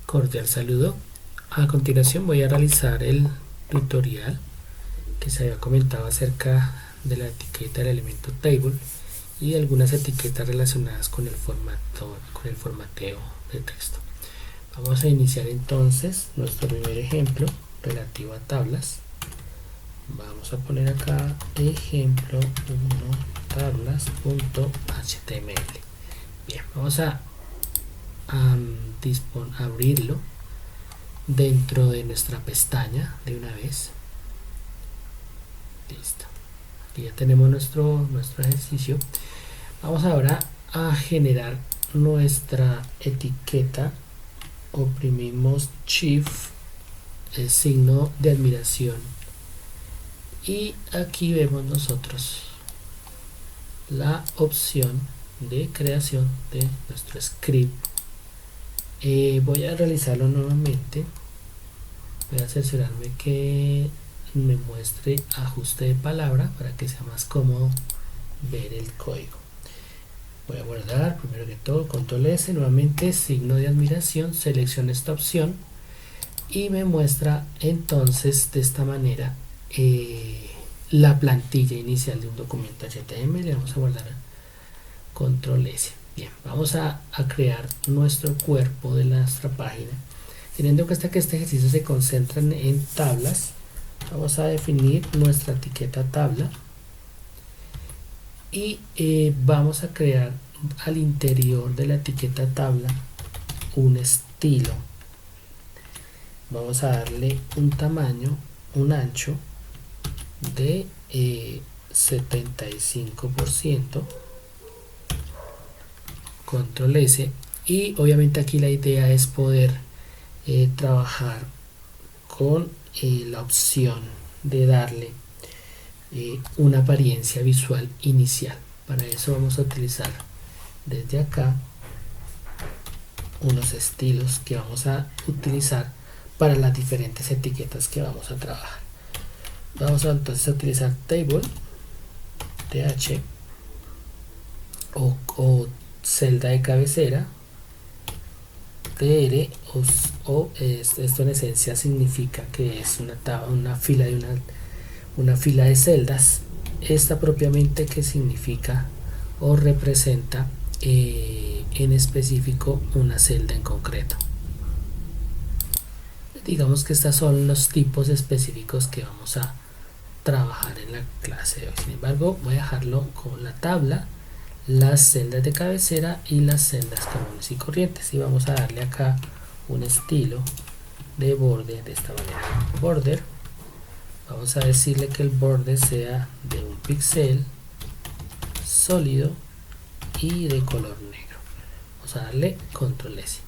Cordial saludo. A continuación voy a realizar el tutorial que se había comentado acerca de la etiqueta del elemento table y algunas etiquetas relacionadas con el formateo de texto. Vamos a iniciar entonces nuestro primer ejemplo relativo a tablas. Vamos a poner acá ejemplo 1 tablas.html. Bien, vamos a abrirlo dentro de nuestra pestaña de una vez. Listo, aquí ya tenemos nuestro ejercicio. Vamos ahora a generar nuestra etiqueta. Oprimimos Shift, el signo de admiración, y aquí vemos nosotros la opción de creación de nuestro script. Voy a realizarlo nuevamente. Voy a cerciorarme que me muestre ajuste de palabra para que sea más cómodo ver el código. Voy a guardar, primero que todo, control S, nuevamente signo de admiración, selecciono esta opción y me muestra entonces de esta manera la plantilla inicial de un documento HTML. Le vamos a guardar control S. Bien, vamos a crear nuestro cuerpo de nuestra página. Teniendo en cuenta que este ejercicio se concentra en tablas, vamos a definir nuestra etiqueta tabla y vamos a crear al interior de la etiqueta tabla un estilo. Vamos a darle un tamaño, un ancho de 75%. Control S, y obviamente aquí la idea es poder trabajar con la opción de darle una apariencia visual inicial. Para eso vamos a utilizar desde acá unos estilos que vamos a utilizar para las diferentes etiquetas que vamos a trabajar. Vamos a entonces a utilizar table, th o celda de cabecera, tr, esto en esencia significa que es una fila de celdas. Esta propiamente que significa o representa en específico una celda en concreto. Digamos que estos son los tipos específicos que vamos a trabajar en la clase de hoy. Sin embargo, voy a dejarlo con la tabla, las celdas de cabecera y las celdas comunes y corrientes, y vamos a darle acá un estilo de borde de esta manera. Border, vamos a decirle que el borde sea de un píxel sólido y de color negro. Vamos a darle control S.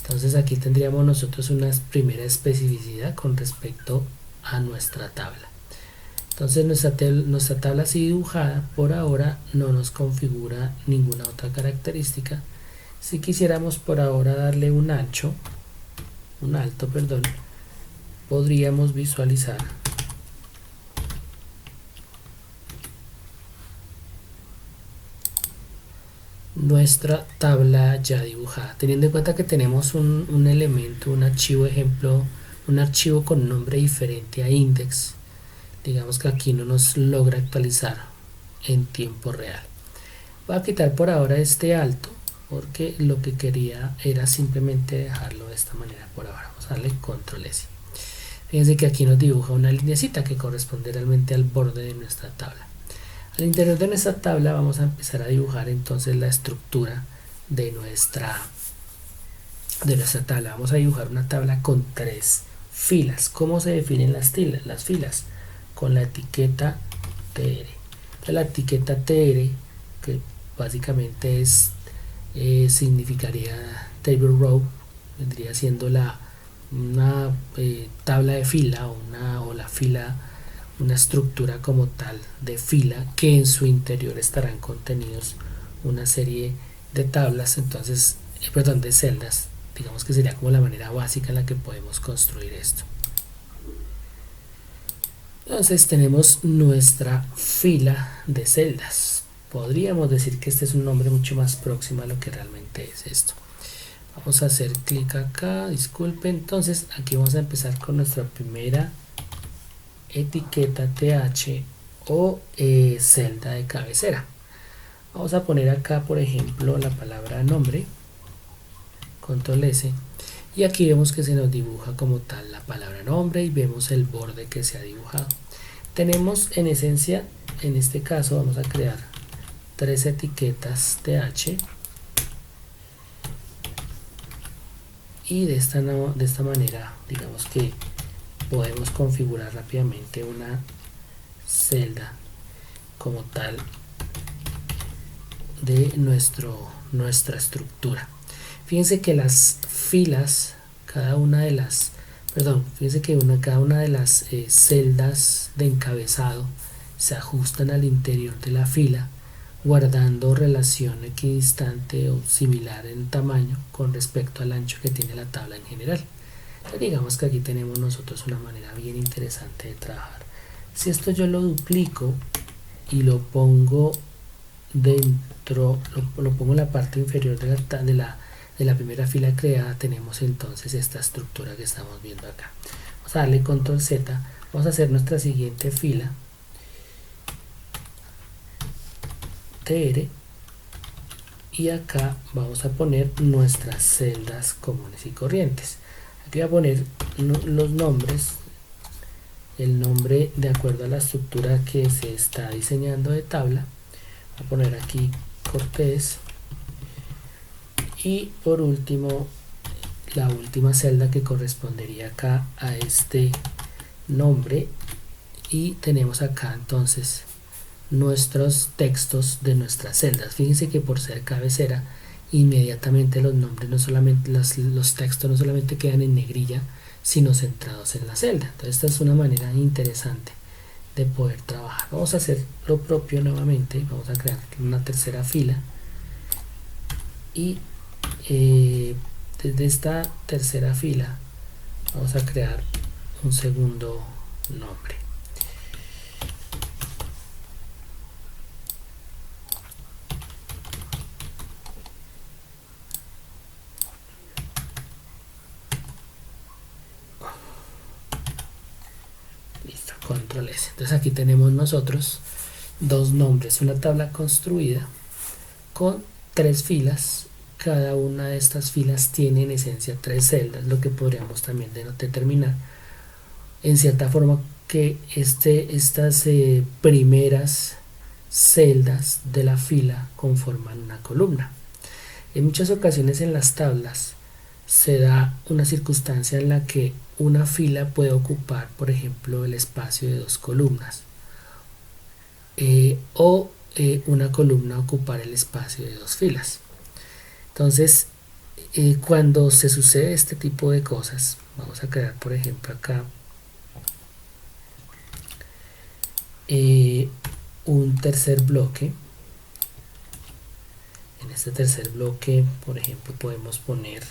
Entonces aquí tendríamos nosotros una primera especificidad con respecto a nuestra tabla. Entonces nuestra tabla así dibujada por ahora no nos configura ninguna otra característica. Si quisiéramos por ahora darle un alto, podríamos visualizar nuestra tabla ya dibujada, teniendo en cuenta que tenemos un elemento, un archivo ejemplo, un archivo con nombre diferente a index. Digamos que aquí no nos logra actualizar en tiempo real. Voy a quitar por ahora este alto porque lo que quería era simplemente dejarlo de esta manera por ahora. Vamos a darle control S. Fíjense que aquí nos dibuja una lineacita que corresponde realmente al borde de nuestra tabla. Al interior de nuestra tabla vamos a empezar a dibujar entonces la estructura de nuestra tabla. Vamos a dibujar una tabla con 3 filas. ¿Cómo se definen las filas? Con la etiqueta tr. La etiqueta tr, que básicamente significaría table row, vendría siendo una tabla de fila o la fila, una estructura como tal de fila que en su interior estarán contenidos una serie de tablas, entonces de celdas. Digamos que sería como la manera básica en la que podemos construir esto. Entonces tenemos nuestra fila de celdas. Podríamos decir que este es un nombre mucho más próximo a lo que realmente es esto. Vamos a hacer clic acá, disculpe. Entonces aquí vamos a empezar con nuestra primera etiqueta TH o celda de cabecera. Vamos a poner acá, por ejemplo, la palabra nombre, control S, y aquí vemos que se nos dibuja como tal la palabra nombre y vemos el borde que se ha dibujado. Tenemos en esencia, en este caso vamos a crear 3 etiquetas TH y de esta manera digamos que podemos configurar rápidamente una celda como tal de nuestra estructura. Fíjense que las filas, cada una de las celdas de encabezado se ajustan al interior de la fila, guardando relación equidistante o similar en tamaño con respecto al ancho que tiene la tabla en general. Entonces, digamos que aquí tenemos nosotros una manera bien interesante de trabajar. Si esto yo lo duplico y lo pongo dentro, lo pongo en la parte inferior de la primera fila creada, tenemos entonces esta estructura que estamos viendo acá. Vamos a darle control Z, vamos a hacer nuestra siguiente fila TR y acá vamos a poner nuestras celdas comunes y corrientes. Aquí voy a poner los nombres, el nombre de acuerdo a la estructura que se está diseñando de tabla. Voy a poner aquí Cortés y por último la última celda que correspondería acá a este nombre, y tenemos acá entonces nuestros textos de nuestras celdas. Fíjense que por ser cabecera inmediatamente los nombres no solamente los textos no solamente quedan en negrilla, sino centrados en la celda. Entonces esta es una manera interesante de poder trabajar. Vamos a hacer lo propio nuevamente, vamos a crear una tercera fila y desde esta tercera fila vamos a crear un segundo nombre. Listo, control S. Entonces aquí tenemos nosotros dos nombres, una tabla construida con 3 filas. Cada una de estas filas tiene en esencia 3 celdas, lo que podríamos también determinar en cierta forma que estas primeras celdas de la fila conforman una columna. En muchas ocasiones en las tablas se da una circunstancia en la que una fila puede ocupar, por ejemplo, el espacio de 2 columnas o una columna ocupar el espacio de 2 filas. Entonces, cuando se sucede este tipo de cosas, vamos a crear, por ejemplo, acá un tercer bloque. En este tercer bloque, por ejemplo, podemos poner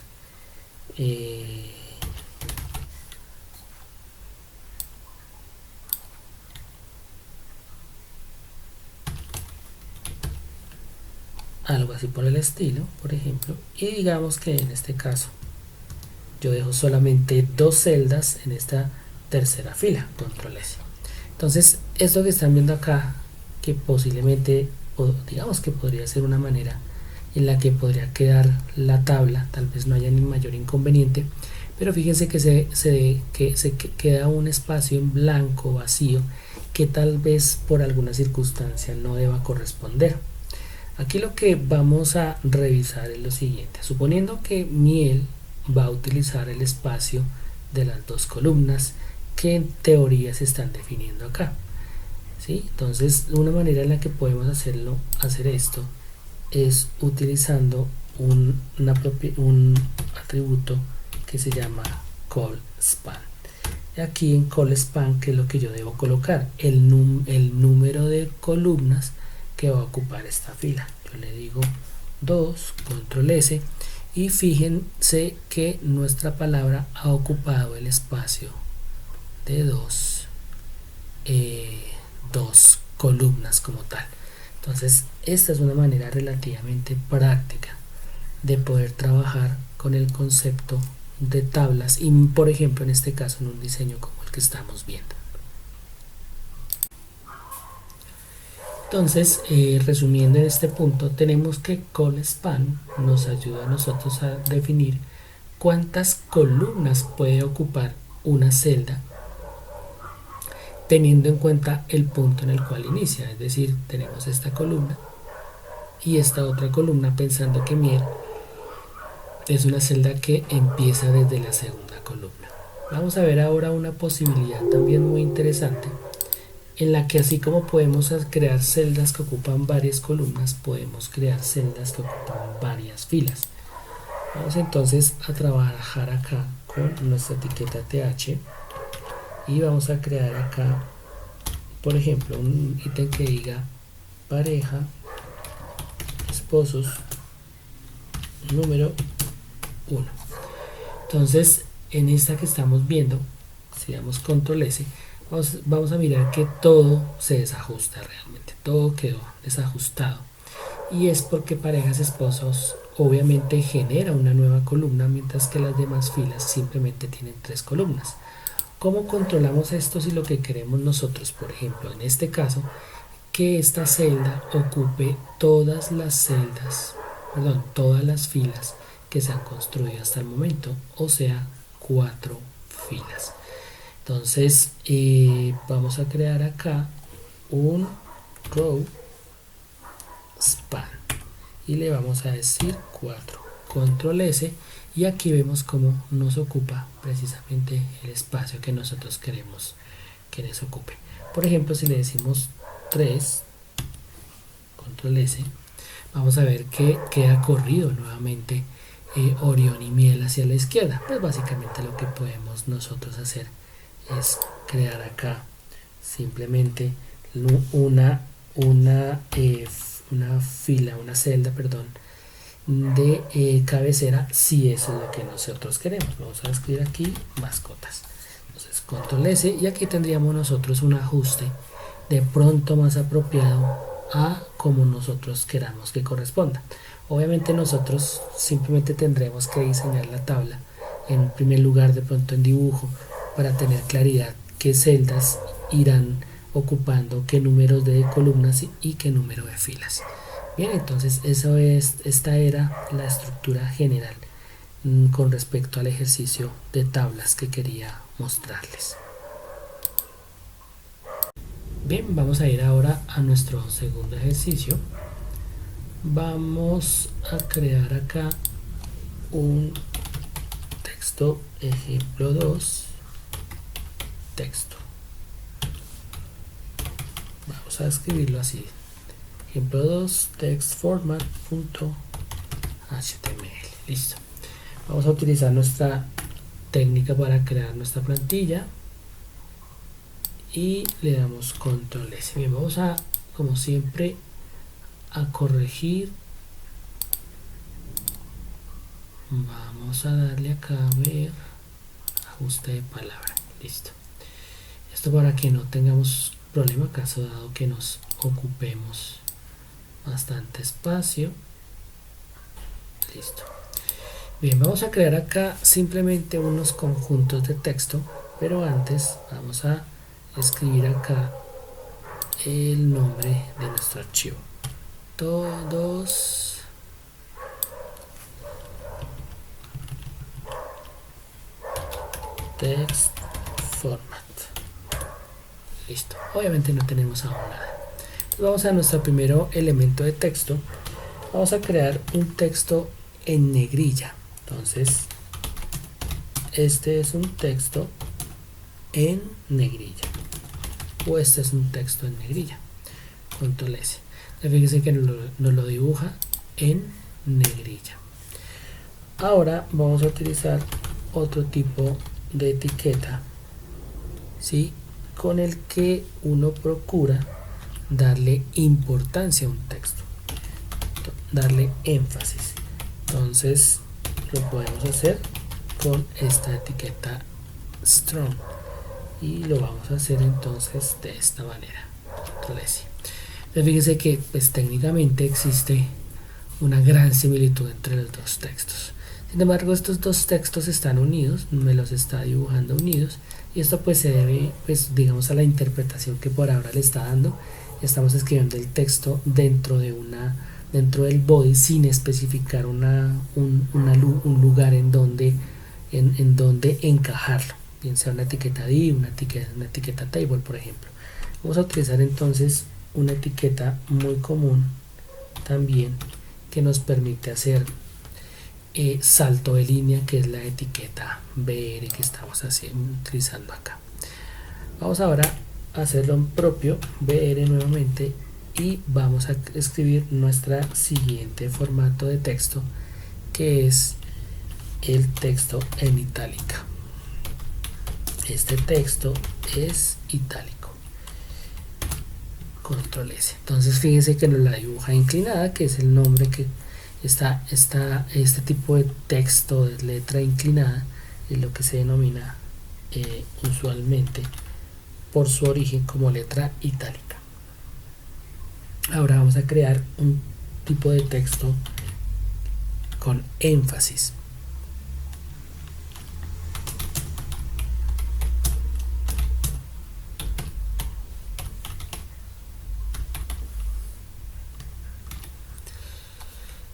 algo así por el estilo, por ejemplo, y digamos que en este caso yo dejo solamente 2 celdas en esta tercera fila, control S. Entonces esto que están viendo acá, que posiblemente, o digamos que podría ser una manera en la que podría quedar la tabla, tal vez no haya ni mayor inconveniente, pero fíjense que se queda un espacio en blanco vacío que tal vez por alguna circunstancia no deba corresponder. Aquí lo que vamos a revisar es lo siguiente: suponiendo que Miel va a utilizar el espacio de las 2 columnas que en teoría se están definiendo acá, ¿sí? Entonces una manera en la que podemos hacer esto es utilizando un atributo que se llama callSpan. Y aquí en callSpan, ¿qué es lo que yo debo colocar? El número de columnas que va a ocupar esta fila. Yo le digo 2, control S, y fíjense que nuestra palabra ha ocupado el espacio de 2 columnas como tal. Entonces esta es una manera relativamente práctica de poder trabajar con el concepto de tablas y por ejemplo en este caso en un diseño como el que estamos viendo. Entonces, resumiendo en este punto, tenemos que call_span nos ayuda a nosotros a definir cuántas columnas puede ocupar una celda teniendo en cuenta el punto en el cual inicia, es decir, tenemos esta columna y esta otra columna pensando que mier es una celda que empieza desde la segunda columna. Vamos a ver ahora una posibilidad también muy interesante en la que así como podemos crear celdas que ocupan varias columnas, podemos crear celdas que ocupan varias filas. Vamos entonces a trabajar acá con nuestra etiqueta th y vamos a crear acá, por ejemplo, un ítem que diga pareja, esposos, número 1. Entonces, en esta que estamos viendo, si damos control S, vamos a mirar que todo se desajusta realmente, todo quedó desajustado y es porque parejas esposos obviamente genera una nueva columna mientras que las demás filas simplemente tienen 3 columnas. ¿Cómo controlamos esto si lo que queremos nosotros, por ejemplo en este caso, que esta celda ocupe todas las celdas, perdón, todas las filas que se han construido hasta el momento, o sea 4 filas? Entonces vamos a crear acá un row span y le vamos a decir 4, control S, y aquí vemos cómo nos ocupa precisamente el espacio que nosotros queremos que les ocupe. Por ejemplo, si le decimos 3, control S, vamos a ver que queda corrido nuevamente Orión y Miel hacia la izquierda. Pues básicamente lo que podemos nosotros hacer es crear acá simplemente una fila, una celda, perdón, de cabecera, si eso es lo que nosotros queremos. Vamos a escribir aquí mascotas. Entonces control S y aquí tendríamos nosotros un ajuste de pronto más apropiado a como nosotros queramos que corresponda. Obviamente nosotros simplemente tendremos que diseñar la tabla en primer lugar de pronto en dibujo para tener claridad qué celdas irán ocupando qué números de columnas y qué número de filas. Bien, entonces esta era la estructura general con respecto al ejercicio de tablas que quería mostrarles. Bien, vamos a ir ahora a nuestro segundo ejercicio. Vamos a crear acá un texto ejemplo 2, texto. Vamos a escribirlo así, ejemplo 2 text format.html. Listo. Vamos a utilizar nuestra técnica para crear nuestra plantilla y le damos control S. Bien, vamos a, como siempre, a corregir. Vamos a darle acá a ver ajuste de palabra. Listo. Esto para que no tengamos problema caso dado que nos ocupemos bastante espacio. Listo. Bien, vamos a crear acá simplemente unos conjuntos de texto, pero antes vamos a escribir acá el nombre de nuestro archivo. Todos text format. Listo. Obviamente no tenemos aún nada. Entonces vamos a nuestro primero elemento de texto. Vamos a crear un texto en negrilla. Entonces este es un texto en negrilla o este es un texto en negrilla. Control S. Fíjense que nos lo dibuja en negrilla. Ahora vamos a utilizar otro tipo de etiqueta, ¿sí?, con el que uno procura darle importancia a un texto, darle énfasis. Entonces lo podemos hacer con esta etiqueta strong y lo vamos a hacer entonces de esta manera. Entonces fíjense que pues técnicamente existe una gran similitud entre los dos textos. Sin embargo, estos dos textos están unidos, me los está dibujando unidos, y esto pues se debe, pues digamos, a la interpretación que por ahora le está dando. Estamos escribiendo el texto dentro del body sin especificar un lugar en donde encajarlo, bien sea una etiqueta div, una etiqueta table, por ejemplo. Vamos a utilizar entonces una etiqueta muy común también que nos permite hacer salto de línea, que es la etiqueta BR que estamos utilizando acá. Vamos ahora a hacerlo en propio, BR nuevamente, y vamos a escribir nuestro siguiente formato de texto, que es el texto en itálica. Este texto es itálico. Control S. Entonces fíjense que nos la dibuja inclinada, que es el nombre que este tipo de texto de letra inclinada es lo que se denomina usualmente por su origen como letra itálica. Ahora vamos a crear un tipo de texto con énfasis.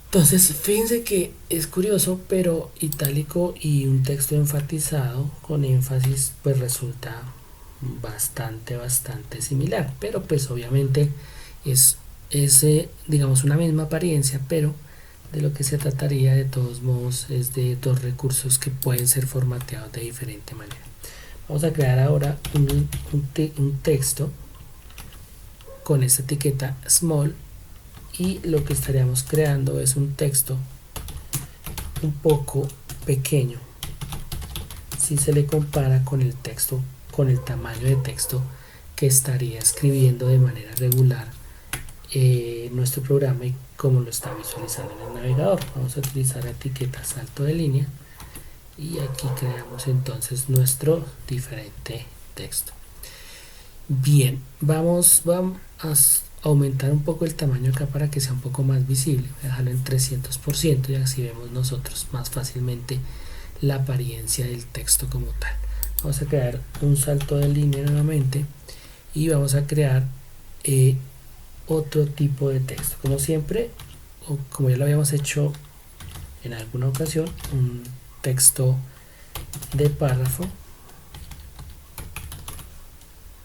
Entonces, fíjense que es curioso, pero itálico y un texto enfatizado con énfasis pues resulta bastante similar, pero pues obviamente es digamos una misma apariencia, pero de lo que se trataría de todos modos es de dos recursos que pueden ser formateados de diferente manera. Vamos a crear ahora un texto con esta etiqueta small, y lo que estaríamos creando es un texto un poco pequeño si se le compara con el texto, con el tamaño de texto que estaría escribiendo de manera regular nuestro programa y como lo está visualizando en el navegador. Vamos a utilizar la etiqueta salto de línea y aquí creamos entonces nuestro diferente texto. Bien, vamos a aumentar un poco el tamaño acá para que sea un poco más visible. Voy a dejarlo en 300% y así vemos nosotros más fácilmente la apariencia del texto como tal. Vamos a crear un salto de línea nuevamente y vamos a crear otro tipo de texto, como siempre, o como ya lo habíamos hecho en alguna ocasión, un texto de párrafo.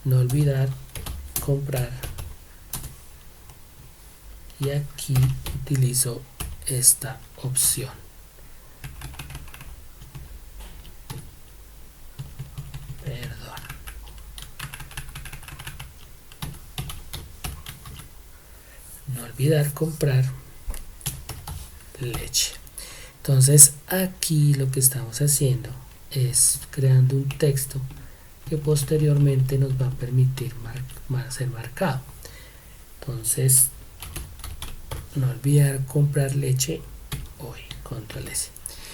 No olvidar comprar, y aquí utilizo esta opción. Perdón. No olvidar comprar leche. Entonces aquí lo que estamos haciendo es creando un texto que posteriormente nos va a permitir ser marcado. Entonces no olvidar comprar leche hoy, control S.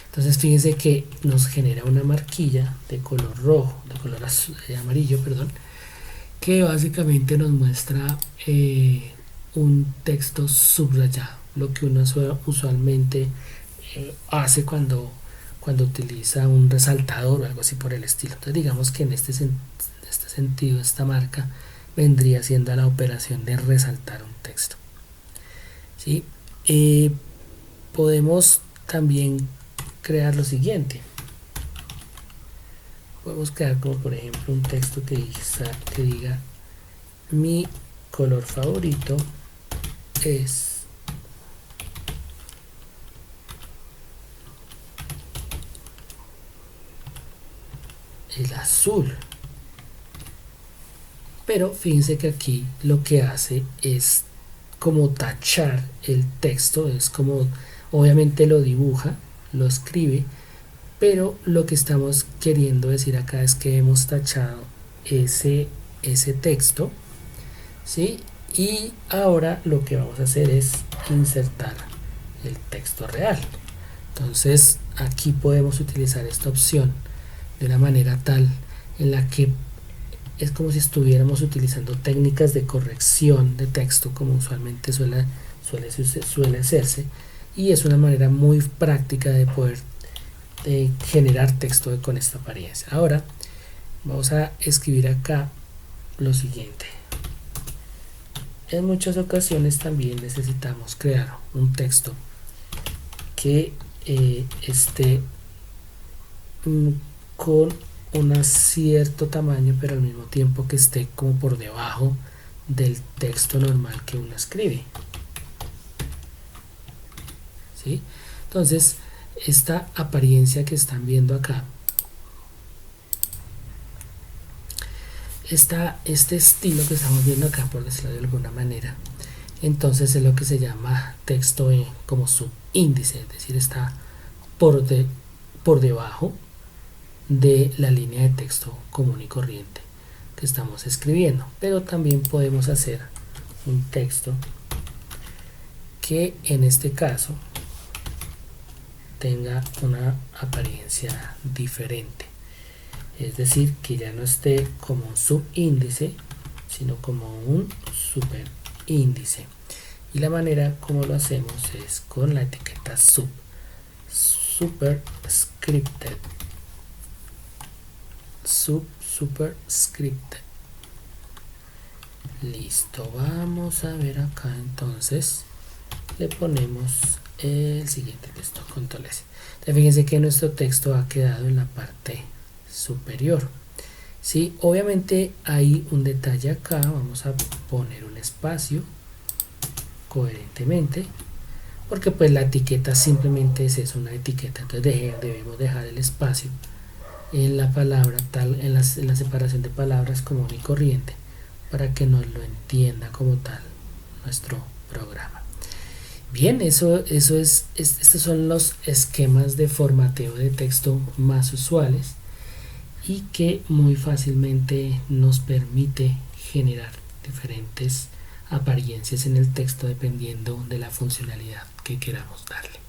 Entonces fíjense que nos genera una marquilla de color rojo, de color amarillo, perdón, que básicamente nos muestra un texto subrayado, lo que uno usualmente hace cuando utiliza un resaltador o algo así por el estilo. Entonces digamos que en este sentido esta marca vendría siendo la operación de resaltar un texto. ¿Sí? Podemos también crear lo siguiente. Podemos crear como por ejemplo un texto que diga mi color favorito es el azul. Pero fíjense que aquí lo que hace es como tachar el texto, es como obviamente lo dibuja, lo escribe, pero lo que estamos queriendo decir acá es que hemos tachado ese texto, ¿sí? Y ahora lo que vamos a hacer es insertar el texto real. Entonces aquí podemos utilizar esta opción de una manera tal en la que es como si estuviéramos utilizando técnicas de corrección de texto como usualmente suele hacerse, y es una manera muy práctica de poder generar texto con esta apariencia. Ahora vamos a escribir acá lo siguiente. En muchas ocasiones también necesitamos crear un texto que esté con un cierto tamaño, pero al mismo tiempo que esté como por debajo del texto normal que uno escribe. ¿Sí? Entonces, esta apariencia que están viendo acá, este estilo que estamos viendo acá, por decirlo de alguna manera, entonces es lo que se llama texto como subíndice, es decir, está por debajo de la línea de texto común y corriente que estamos escribiendo. Pero también podemos hacer un texto que en este caso tenga una apariencia diferente, es decir, que ya no esté como un subíndice, sino como un superíndice. Y la manera como lo hacemos es con la etiqueta superscripted. Superscripted. Listo, vamos a ver acá. Entonces le ponemos el siguiente texto, control S. Fíjense que nuestro texto ha quedado en la parte superior. Sí, obviamente hay un detalle acá. Vamos a poner un espacio coherentemente, porque pues la etiqueta simplemente es una etiqueta. Entonces debemos dejar el espacio en la palabra tal, en la separación de palabras común y corriente, para que nos lo entienda como tal nuestro programa. Bien, estos son los esquemas de formateo de texto más usuales y que muy fácilmente nos permite generar diferentes apariencias en el texto dependiendo de la funcionalidad que queramos darle.